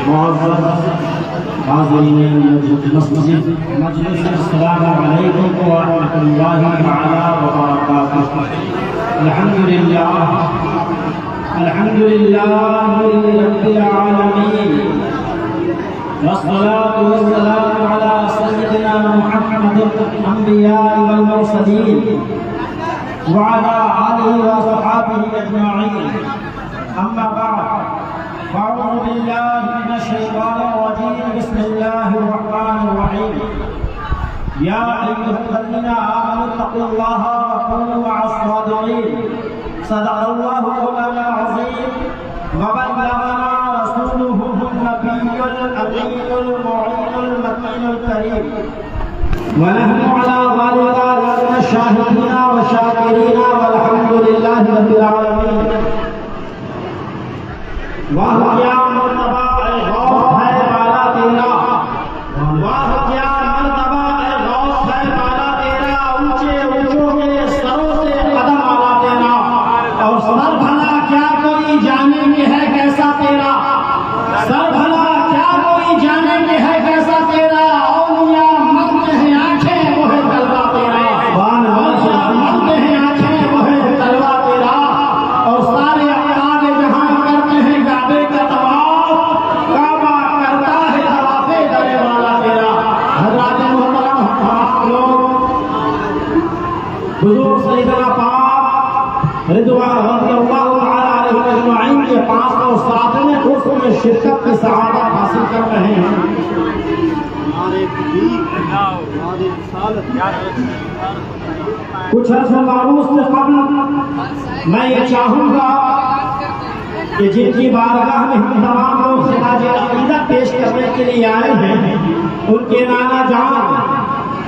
معزز حاضرین مسجد مجلس، السلام علیکم ورحمۃ اللہ تعالی وبرکاتہ۔ الحمدللہ رب العالمین، والصلاة والسلام على سيدنا محمد الأنبياء والمرسلين وعلى آله وصحبه أجمعين، أما بعد، فأعوذ بالله من الشيطان الرجيم، بسم الله الرحمن الرحيم، يا أيها الذين آمنوا اتقوا الله وكونوا مع الصادقين، صدق الله مولانا العظيم، وبلغنا رسوله النبي الأمين المعين المكين الكريم، ونحن على ذلك من الشاهدين والشاكرين، والحمد لله رب العالمين۔ واہ کیا مرتبہ اے غوث ہے بالا تیرا، واہ کیا مرتبہ اے غوث ہے بالا تیرا، اونچے اونچوں کے سروں سے قدم آلا تیرا، اور سر بھلا کیا کوئی جانے کہ ہے کیسا تیرا، سر بھلا کیا کوئی جانے کہ ہے کیسا تیرا، اولیاء مانگتے ہیں آنکھیں وہ ہے طلبہ تیرا، اولیاء مانگتے ہیں آنکھیں وہ ہے طلبہ تیرا، اور سارے افراد جہاں کرتے ہیں کعبے کا طواف، کعبہ کرتا ہے طواف درے والا تیرا۔ حضرات محترم، آپ لوگ حضور سیدنا پاک رضوان رضی اللہ تعالی علیہ اجمعین کے 507ویں عرس میں شرکت کی سعادت حاصل کر رہے ہیں۔ کچھ عرصہ معروف سے قبل میں یہ چاہوں گا کہ جن کی بارگاہ میں ہم تمام لوگ خراج عقیدت پیش کرنے کے لیے آئے ہیں، ان کے نانا جان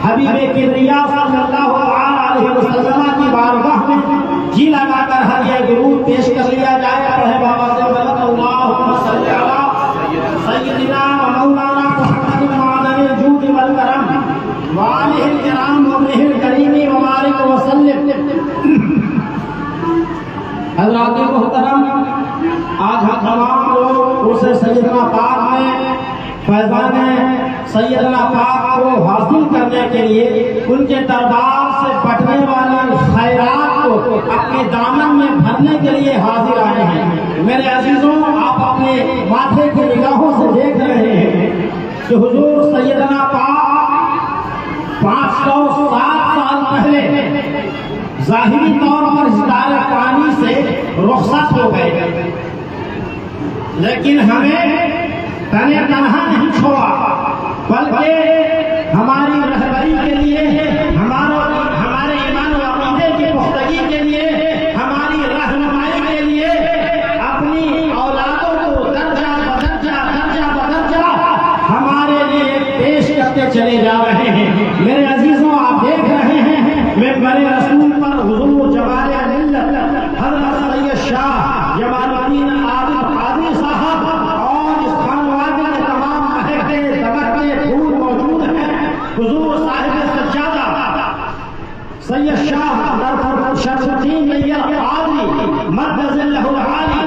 حبیب کبریا صلی اللہ علیہ وسلم کی بارگاہ میں جی لگا کر ہر یہ درود پیش کر لیا جائے۔ پڑھے بابا سے غلط اللہم صلی علی سیدنا و مولانا محمد معدن الجود والکرم وآلہ الکرام وابنہ الکریم وبارک وسلم۔ حضرات محترم، آج ہم تمام لوگ اسے سیدنا پاک میں فیضان سیدنا پاک کو حاصل کرنے کے لیے، ان کے دربار سے بٹنے والے خیرات کو اپنے دامن میں بھرنے کے لیے حاضر آئے ہیں۔ میرے عزیزوں، آپ اپنے ماتھے کی نگاہوں سے دیکھ رہے ہیں کہ حضور سیدنا پاک 507 سال پہلے ظاہری طور پر اس دار پانی سے رخصت ہو گئے، لیکن ہمیں تنے تنہا نہیں چھوڑا، بلکہ ہماری رہبری کے لیے، ہمارے ایمان و عقیدے کی پختگی کے لیے، ہماری رہنمائی کے لیے اپنی اولادوں کو درجہ بدرجہ ہمارے لیے پیش کرتے چلے جا رہے ہیں۔ میرے عزیزوں، آپ دیکھ رہے ہیں میں بڑے رسول پر حضور جمال ملت حضرت سید شاہ جمال الدین عابد قادری صاحب اور اس خانواده کے تمام مہکتے دمکتے پھول موجود ہیں۔ حضور صاحب سجادہ سید شاہ درفر شمس الدین میّر قادری مدد اللہ العالی،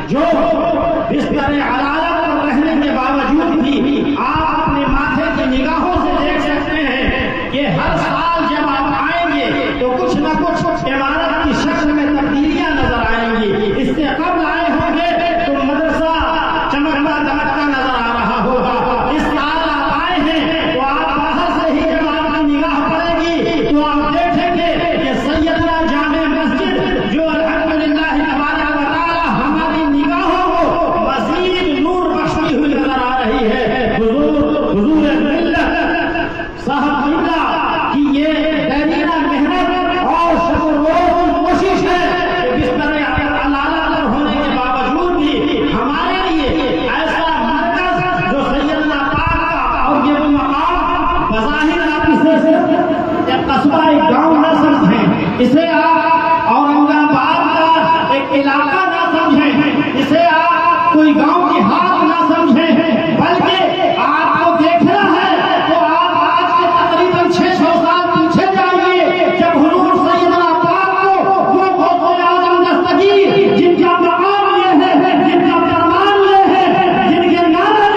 جو بستر علالت پر رہنے کے باوجود بھی آپ اپنے ماتھے کی نگاہوں سے دیکھ سکتے ہیں کہ ہر سال جب آپ آئیں گے تو کچھ نہ کچھ عمارت کی شکل میں تبدیلیاں نظر آئیں گی۔ اس سے قبل آئے ہوں گے تو مدرسہ چمکتا دمکتا نظر آ رہا ہوگا۔ اس سال آپ آئے ہیں تو آپ باہر سے ہی جب آپ کی نگاہ پڑے گی تو آپ دیکھیں گے کہ سیدنا جامع مسجد، جو الحمدللہ تبارک و تعالی ہماری نگاہوں کو مزید نور بخشتی ہوئی نظر آ رہی ہے۔ حضور ملت صاحب اللہ کی یہ دریرہ محنت اور شکر روز کوشش ہے کہ بستر علالہ پر ہونے کے باوجود بھی ہمارے لیے ایسا مرکز جو سیدنا پاک کا، اور یہ وہ مقام بظاہر آپ اسے صرف ایک قصبہ، ایک گاؤں نہ سمجھیں، اسے آپ اورنگ آباد کا ایک علاقہ نہ سمجھیں، اسے آپ کوئی گاؤں کی ہاتھ نہ سمجھیں، بلکہ آپ کو دیکھنا ہے تو آپ آج کے تقریباً 600 سال پیچھے جائیے، جب حضور سیدنا پاک کو وہ غوث اعظم دستگیر، جن کا مقام یہ ہے، جن کا فرمان یہ ہے، جن کے نعرے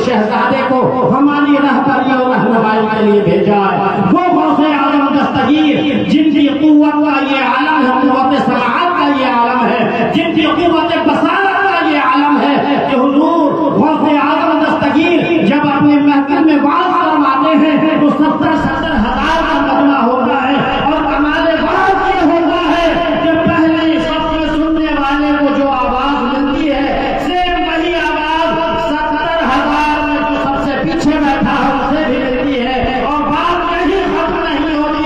شہزادے کو ہماری رہبری اور رہنمائی کے لیے بھیجا ہے۔ وہ غوث اعظم دستگیر جن کی قوت کا یہ عالم ہے، قوت سماعت کا یہ عالم ہے، جن کی قوت بصارت کا یہ عالم ہے کہ حضور غوث اعظم دستگیر جب اپنے محفل میں وعظ فرماتے ہیں تو 70 ہزار کا مجمع ہوتا ہے، اور کمال وعظ یہ ہوتا ہے کہ پہلے صف میں سننے والے کو جو آواز ملتی ہے سیم وہی آواز 70,000 میں جو سب سے پیچھے بیٹھا ہے اسے بھی ملتی ہے، اور بات کہیں ختم نہیں ہوتی،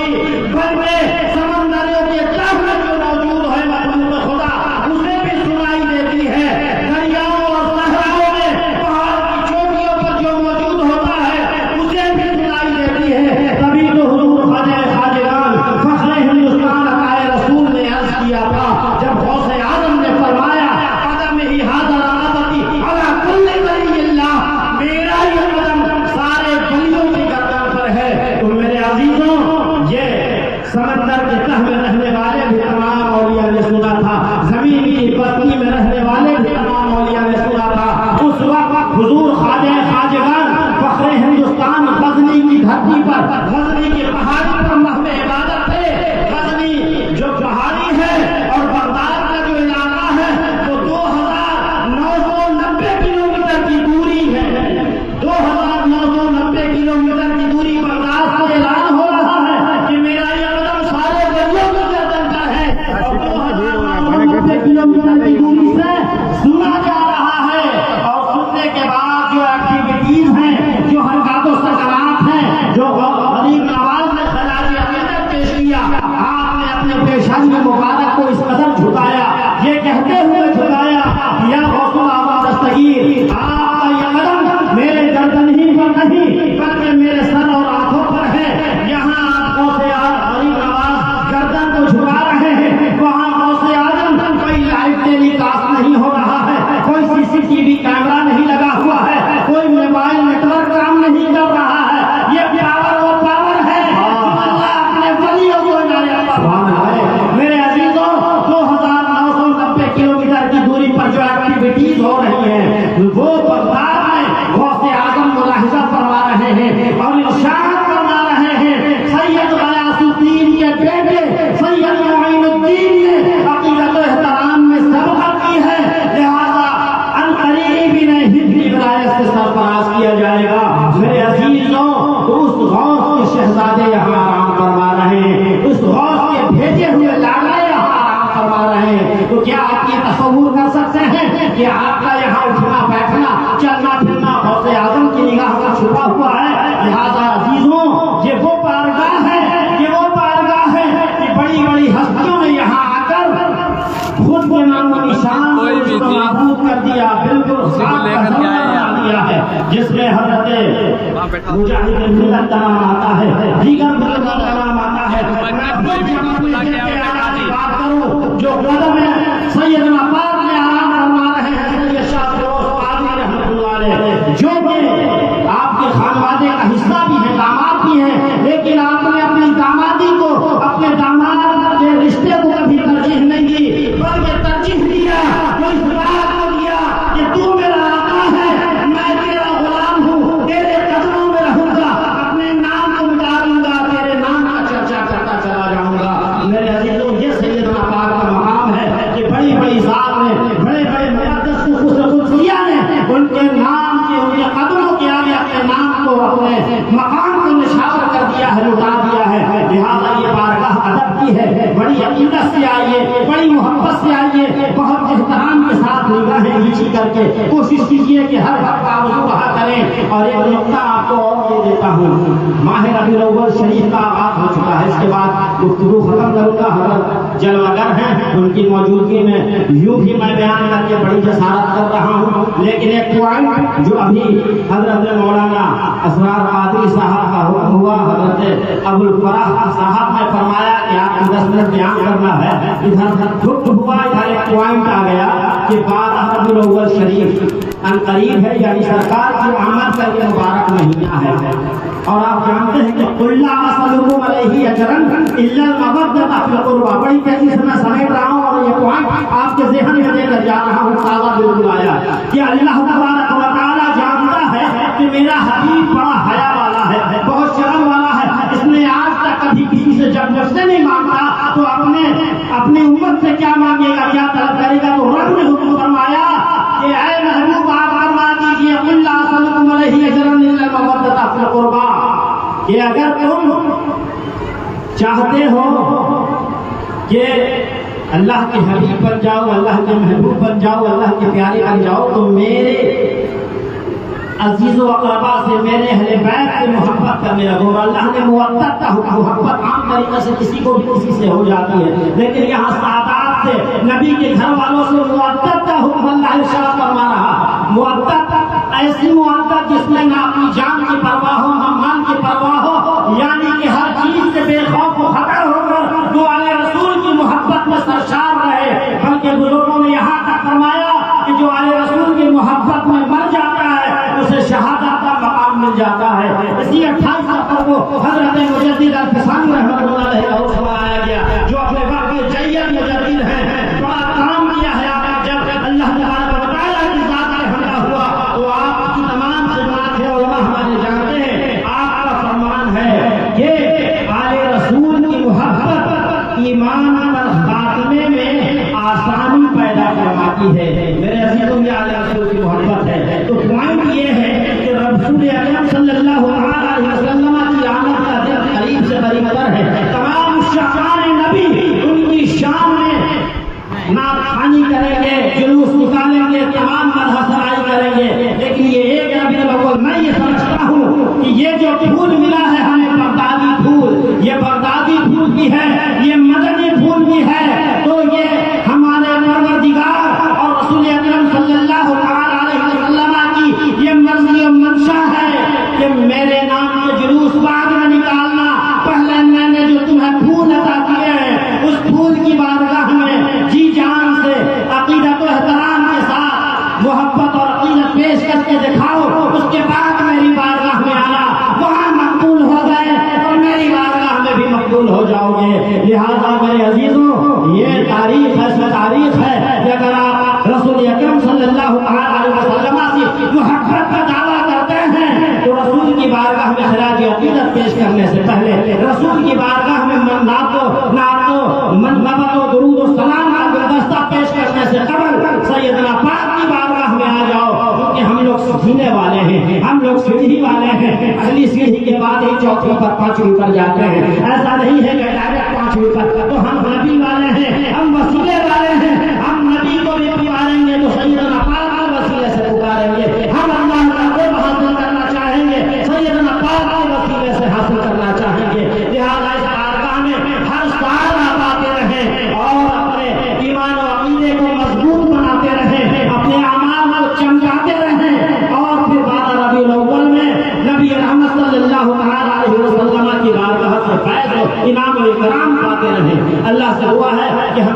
بلکہ سمندروں کے تہ میں جو موجود ہے محبوب خدا اسے بھی سنائی دیتی ہے، دریاؤں اور صحراؤں میں پہاڑ کی چوٹیوں پر جو موجود ہوتا ہے اسے بھی سنائی دیتی ہے۔ تبھی تو حضور خواجہ خواجگان فخر ہندوستان عطائے رسول نے عرض کیا تھا جب غوث اعظم نے فرمایا قدم ہی حاضر آبتی علی کل ولی اللہ، میرا یہ قدم سارے ولیوں کی گردن پر ہے۔ تو میرے عزیزوں، یہ سمندر کے تہ میں رہنے والے بھی تمام اولیاء نے سنا تھا، زمین کی پتلی میں رہنے والے بھی تمام اولیاء نے سنا تھا۔ اس وقت حضور خواجہ خواجگان فخر ہندوستان غزنی کی دھرتی پر، غزنی کی پہاڑی پر محو عبادت تھے۔ غزنی جو پہاڑی ہے اور بغداد کا جو علاقہ ہے وہ 2990 کلومیٹر کی دوری ہے، 2990 کلومیٹر کی دوری بغداد سے اعلان ہو رہا ہے کہ میرا یہ قدم سارے ولیوں کی گردن کا ہے، اور 2990 کلومیٹر کی دوری سے سنا جا رہا ہے۔ اور سننے کے بعد جو ایکٹیویٹیز ہیں، جو حرکات و سکنات ہیں، جو غریب نواز نے خراج عقیدت پیش کیا، آپ نے اپنے پیشانی مبارک کو اس قدر جھکایا، یہ کہتے ہوئے جھکایا یا غوث اعظم دستگیر آپ کا یہ قدم میرے گردن ہی پر نہیں بلکہ میرے سر اور آنکھوں پر ہے۔ یہاں آپ غوث اعظم غریب نواز گردن کو جھکا رہے ہیں، وہاں غوث اعظم کوئی لائیو ٹیلی کاسٹ نہیں ہو رہا ہے، کوئی CCTV کیمرہ نہیں لگا ہوا ہے، کوئی موبائل نیٹ ورک کام نہیں کر رہا ہے۔ یہ پاور اور پاور ہے جو اللہ اپنے ولیوں کو عنایت فرماتا ہے۔ میرے عزیزوں، 2990 کلومیٹر کی دوری پر جو ایکٹیویٹیز ہو رہی ہیں وہ بغداد میں غوث اعظم ملاحظہ فرما رہے ہیں اور ارشاد فرما رہے ہیں۔ سید غیاث الدین کے بیٹے سید معین الدین نے عقیدت و احترام میں سبقت کی ہے، لہذا عنقریب انہیں ہندی ولایت سے سرفراز کیا جائے گا۔ میرے عزیزوں، اس غوث کے شہزادے یہاں آرام فرما رہے ہیں، اس غوث کے بھیجے ہوئے لاڈلے یہاں آرام فرما رہے ہیں۔ تو کیا آپ یہ تصور کر سکتے ہیں کہ آپ کا یہاں اٹھنا بیٹھنا چلنا پھرنا غوث اعظم کی نگاہ میں چھپا ہوا ہے؟ لہذا عزیزوں، یہ وہ بارگاہ ہے، یہ وہ بارگاہ ہے کہ بڑی بڑی ہستیوں نے یہاں آ کر خود کے نام و نشان کو اس کو نابود کر دیا، بالکل خاک کا زمرہ بنا دیا ہے، جس میں حضرت مجاہد ملت کا نام آتا ہے، دیگر بزرگوں کا نام آتا ہے۔ بات کروں جو قدم ہے سیدنا پاک میں آرام فرما رہے ہیں سید شاہ فیروز قادری رحمۃ اللہ علیہ، جو کہ آپ کے خانوادے کا حصہ بھی ہے، داماد بھی ہیں، لیکن آپ نے اپنی دامادی کو، اپنے داماد کے رشتے کو کبھی ترجیح نہیں دی، بلکہ ترجیح دیا تو اس بات کو دیا کہ تو میرا آقا ہے، میں تیرا غلام ہوں، تیرے قدموں میں رہوں گا، اپنے نام کو مٹا دوں گا، تیرے نام کا چرچا کرتا چلا جاؤں گا۔ میرے عزیزوں، یہ سیدنا پاک کا مقام ہے کہ بڑی بڑی ذات نے، بڑے بڑے مقدس قدسیہ نے ان کے نام کے، ان کے قدموں کے آگے اپنے نام کو، اپنے مقام کو نشاور کر دیا ہے، لٹا دیا ہے۔ لہٰذا یہ بارگاہ ادب کی ہے، بڑی عقیدت سے آئیے، بڑی محبت سے آئیے، بہت احترام کے ساتھ نگاہیں نیچی کر کے کوشش کیجیے کہ ہر وقت آپ وضو رہا کریں۔ اور ایک نقطہ آپ کو اور یہ دیتا ہوں، ماہ ربیع الاول شریف کا آغاز ہو چکا ہے، اس کے بعد گفتگو ختم کروں گا۔ حضرت جلوہ گر ہیں، ان کی موجودگی میں یوں بھی میں بیان کر کے بڑی جسارت کر رہا ہوں، لیکن ایک پوائنٹ جو ابھی حضرت مولانا اسرار قادری صاحب کا حکم ہوا، حضرت ابو الفرح صاحب نے فرمایا کہ آپ کو 10 منٹ بیان کرنا ہے، ادھر خود ہوا، ادھر ایک پوائنٹ آ گیا کہ 12 ربیع الاول شریف عنقریب ہے، یعنی سرکار کی آمد کا یہ مبارک مہینہ ہے، اور آپ جانتے ہیں کہ قل لا اسألکم علیہ اجرا الا المودۃ فی القربى، بڑی تیزی سے میں سمیٹ رہا ہوں اور یہ پوائنٹ آپ کے ذہن میں دے کر جا رہا ہوں، تازہ بالکل آیا کہ اللہ تبارک و تعالی جانتا ہے میرا حبیب بڑا حیا والا ہے، بہت شرم والا ہے، اس نے آج تک کبھی کسی سے جب مجھ سے نہیں مانگتا تو اپنی امت سے کیا مانگے گا، کیا طلب کرے گا؟ تو رب نے حکم فرمایا کہ اے محبوب آپ فرما دیجیے قل لا اسألکم علیہ اجرا الا المودۃ فی القربى، کہ اگر تم چاہتے ہو کہ اللہ کے حبیب بن جاؤ، اللہ کے محبوب بن جاؤ، اللہ کے پیارے بن جاؤ، تو میرے عزیز و اقربا سے، میرے اہل بیت سے محبت کرنے لگو۔ اللہ نے مودت کا حکم، محبت عام طریقے سے کسی کو بھی کسی سے ہو جاتی ہے، لیکن یہاں سعادات سے، نبی کے گھر والوں سے مودت کا حکم اللہ ارشاد فرما رہا۔ مودت ایسی مودت جس میں نہ اپنی جان کی پرواہ ہو، نہ مال کی پرواہ ہو، یعنی کہ ہر چیز سے بے خوف و خطر ہو کر جو آل رسول کی محبت میں سرشار رہے۔ بلکہ بزرگوں نے یہاں تک فرمایا کہ جو آل رسول کی محبت میں مر جاتا ہے اسے شہادت کا مقام مل جاتا ہے۔ اسی 28 سفر کو حضرت مجدد الفسانی رحمۃ اللہ علیہ کو فرمایا گیا، جو اپنے وقت میں جید مجدد ہیں، بڑا کام کیا ہے۔ جب اللہ تبارک و تعالیٰ کی ذات پر حملہ ہوا تو آپ کی تمام خدمات ہے، علماء ہمارے جانتے ہیں، آپ کا فرمان ہے کہ آل رسول کی محبت ایمان پر خاتمے میں آسانی پیدا فرماتی ہے۔ میرے عزیزوں میں آل رسول کی محبت ہے، تو پوائنٹ یہ ہے کہ رسول اکرم صلی اللہ علیہ وسلم کی آمد کا دن قریب سے قریب تر ہے۔ تمام شان نبی ان کی شان میں نعت خوانی کریں گے، جلوس نکالیں گے، تمام مدح سرائی کریں گے، لیکن یہ ایک نبی الاول، میں یہ سمجھتا ہوں کہ یہ جو پھول ملا ہے ہمیں بغدادی پھول، یہ بغدادی پھول بھی ہے، یہ مدنی پھول بھی ہے، تو یہ ہمارے پروردگار اور رسول اکرم صلی اللہ علیہ وسلم کی یہ مرضی و منشا ہے کہ میرے نام کے جلوس بعد میں نکالنا، پہلے میں نے جو تمہیں پھول عطا کیے ہیں اس پھول کی بارگاہ میں جی جان سے عقیدت و احترام کے ساتھ محبت اور عقیدت پیش کر کے دکھاؤ، اس کے بعد میری بارگاہ میں آنا، وہاں مقبول ہو گئے اور میری بارگاہ میں بھی مقبول ہو جاؤ گے۔ لہذا میرے عزیزوں، یہ تاریخ ہے، سو تاریخ ہے کہ اگر آپ رسول اکرم صلی اللہ علیہ وسلم سے محبت کا دعویٰ کرتے ہیں تو رسول کی بارگاہ میں خراج عقیدت پیش کرنے سے پہلے، رسول کی بارگاہ میں نعت و درود و سلام کا گلدستہ پیش کرنے سے قبل سیدنا پاک کی بارگاہ میں آ جاؤ، کیونکہ ہم لوگ سینے والے ہیں، ہم لوگ سیڑھی والے ہیں، اگلی سیڑھی کے بعد ہی چوتھی پر پانچویں پر جاتے ہیں۔ ایسا نہیں ہے کہ ڈائریکٹ پانچویں پر، تو ہم نبی والے ہیں، ہم وسیلے والے ہیں، ہم نبی کو بھی پکاریں گے تو سیدنا پاک کے وسیلے سے پکاریں گے، ہم اللہ کا قرب حاصل کرنا چاہیں گے سیدنا پاک کے وسیلے سے حاصل کرنا چاہیں گے۔ لہٰذا اس بارگاہ میں ہر سال آپ آتے رہیں اور اپنے ایمان و عقیدے کو مضبوط بناتے رہیں، اپنے اعمال کو چمکاتے رہیں، اور پھر بعد ربیع الاول میں نبی رحمت صلی اللہ علیہ وسلم کی بارگاہ سے فیض و انعام و اکرام پاتے رہیں۔ اللہ سے دعا ہے کہ ہم